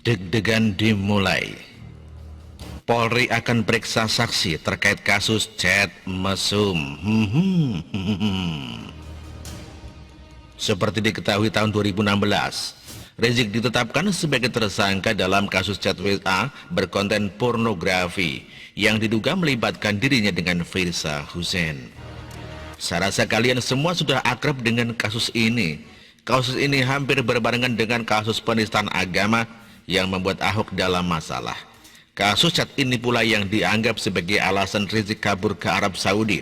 Deg-degan dimulai. Polri akan periksa saksi terkait kasus chat mesum. Seperti diketahui tahun 2016, Rizik ditetapkan sebagai tersangka dalam kasus chat WA berkonten pornografi yang diduga melibatkan dirinya dengan Firza Hussein. Saya rasa kalian semua sudah akrab dengan kasus ini. Kasus ini hampir berbarengan dengan kasus penistaan agama yang membuat Ahok dalam masalah. Kasus chat ini pula yang dianggap sebagai alasan Rizik kabur ke Arab Saudi.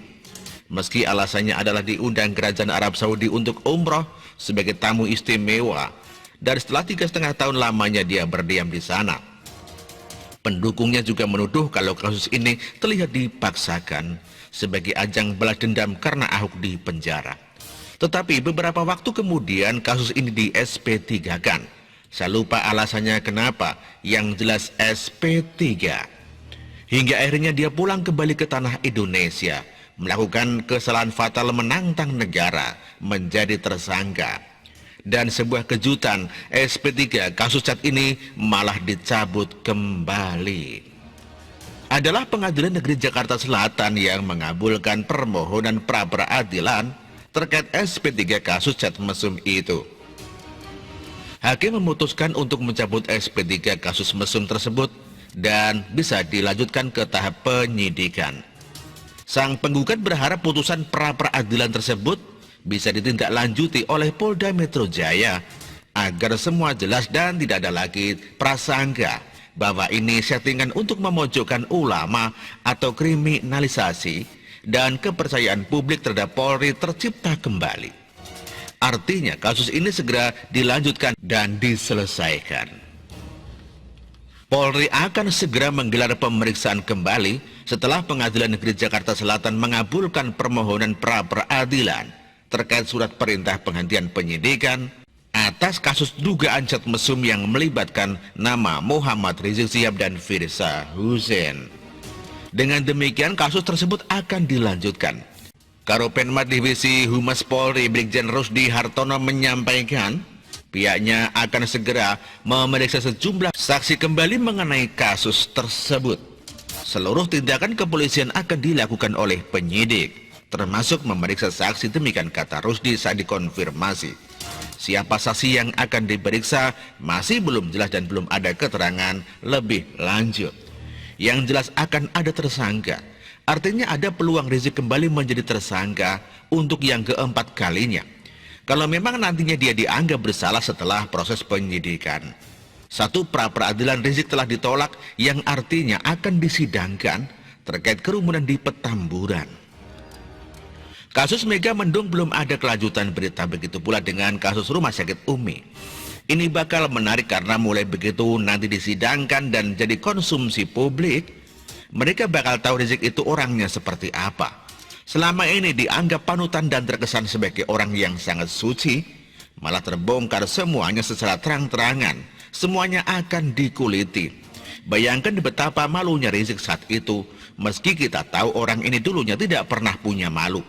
Meski alasannya adalah diundang kerajaan Arab Saudi untuk umroh sebagai tamu istimewa, dan setelah 3,5 tahun lamanya dia berdiam di sana. Pendukungnya juga menuduh kalau kasus ini terlihat dipaksakan sebagai ajang balas dendam karena Ahok di penjara. Tetapi beberapa waktu kemudian kasus ini di SP3-kan. Saya lupa alasannya kenapa, yang jelas SP3. Hingga akhirnya dia pulang kembali ke tanah Indonesia, melakukan kesalahan fatal menantang negara, menjadi tersangka. Dan sebuah kejutan, SP3 kasus chat ini malah dicabut kembali. Adalah Pengadilan Negeri Jakarta Selatan yang mengabulkan permohonan pra-peradilan terkait SP3 kasus chat mesum itu. Hakim memutuskan untuk mencabut SP3 kasus mesum tersebut dan bisa dilanjutkan ke tahap penyidikan. Sang penggugat berharap putusan pra-peradilan tersebut bisa ditindaklanjuti oleh Polda Metro Jaya agar semua jelas dan tidak ada lagi prasangka bahwa ini settingan untuk memojokkan ulama atau kriminalisasi, dan kepercayaan publik terhadap Polri tercipta kembali. Artinya kasus ini segera dilanjutkan dan diselesaikan. Polri akan segera menggelar pemeriksaan kembali setelah Pengadilan Negeri Jakarta Selatan mengabulkan permohonan pra-peradilan terkait surat perintah penghentian penyidikan atas kasus dugaan chat mesum yang melibatkan nama Muhammad Rizik Syihab dan Firza Hussein. Dengan demikian kasus tersebut akan dilanjutkan. Karopenmas Divisi Humas Polri Brigjen Rusdi Hartono menyampaikan pihaknya akan segera memeriksa sejumlah saksi kembali mengenai kasus tersebut. Seluruh tindakan kepolisian akan dilakukan oleh penyidik, termasuk memeriksa saksi, demikian kata Rusdi saat dikonfirmasi. Siapa saksi yang akan diperiksa masih belum jelas dan belum ada keterangan lebih lanjut. Yang jelas akan ada tersangka. Artinya ada peluang Rizik kembali menjadi tersangka untuk yang keempat kalinya. Kalau memang nantinya dia dianggap bersalah setelah proses penyidikan. Satu, pra-peradilan Rizik telah ditolak, yang artinya akan disidangkan terkait kerumunan di Petamburan. Kasus Mega Mendung belum ada kelanjutan berita, begitu pula dengan kasus Rumah Sakit Umi. Ini bakal menarik karena mulai begitu nanti disidangkan dan jadi konsumsi publik, mereka bakal tahu Rizik itu orangnya seperti apa. Selama ini dianggap panutan dan terkesan sebagai orang yang sangat suci, malah terbongkar semuanya secara terang-terangan. Semuanya akan dikuliti. Bayangkan betapa malunya Rizik saat itu, meski kita tahu orang ini dulunya tidak pernah punya malu.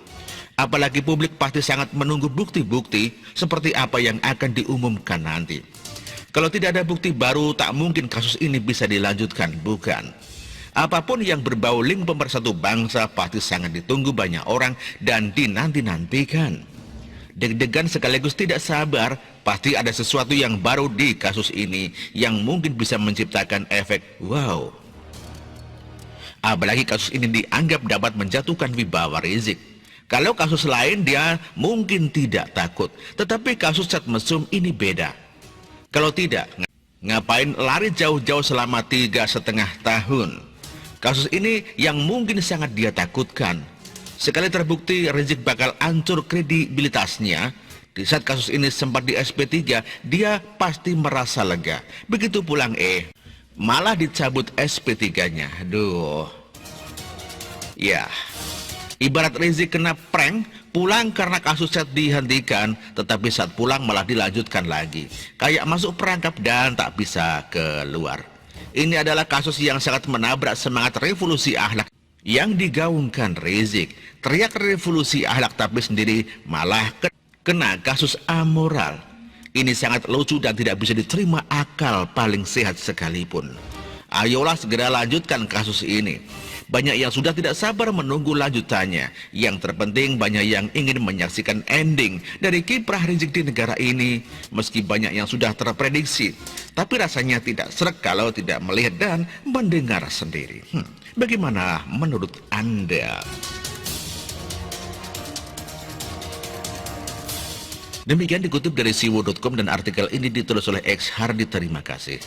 Apalagi publik pasti sangat menunggu bukti-bukti seperti apa yang akan diumumkan nanti. Kalau tidak ada bukti baru, tak mungkin kasus ini bisa dilanjutkan, bukan? Apapun yang berbau link pemersatu bangsa pasti sangat ditunggu banyak orang dan dinanti-nantikan. Deg-degan sekaligus tidak sabar, pasti ada sesuatu yang baru di kasus ini yang mungkin bisa menciptakan efek wow. Apalagi kasus ini dianggap dapat menjatuhkan wibawa Rizik. Kalau kasus lain dia mungkin tidak takut, tetapi kasus chat mesum ini beda. Kalau tidak, ngapain lari jauh-jauh selama 3,5 tahun? Kasus ini yang mungkin sangat dia takutkan. Sekali terbukti Rizik bakal hancur kredibilitasnya. Di saat kasus ini sempat di SP3, dia pasti merasa lega. Begitu pulang malah dicabut SP3-nya. Aduh. Ya, ibarat Rizik kena prank, pulang karena kasus chat dihentikan, tetapi saat pulang malah dilanjutkan lagi. Kayak masuk perangkap dan tak bisa keluar. Ini adalah kasus yang sangat menabrak semangat revolusi akhlak yang digaungkan Rizik. Teriak revolusi akhlak tapi sendiri malah kena kasus amoral. Ini sangat lucu dan tidak bisa diterima akal paling sehat sekalipun. Ayolah segera lanjutkan kasus ini. Banyak yang sudah tidak sabar menunggu lanjutannya. Yang terpenting banyak yang ingin menyaksikan ending dari kiprah Rizik di negara ini. Meski banyak yang sudah terprediksi, tapi rasanya tidak sreg kalau tidak melihat dan mendengar sendiri. Bagaimana menurut Anda? Demikian dikutip dari siwo.com dan artikel ini ditulis oleh X Hardi. Terima kasih.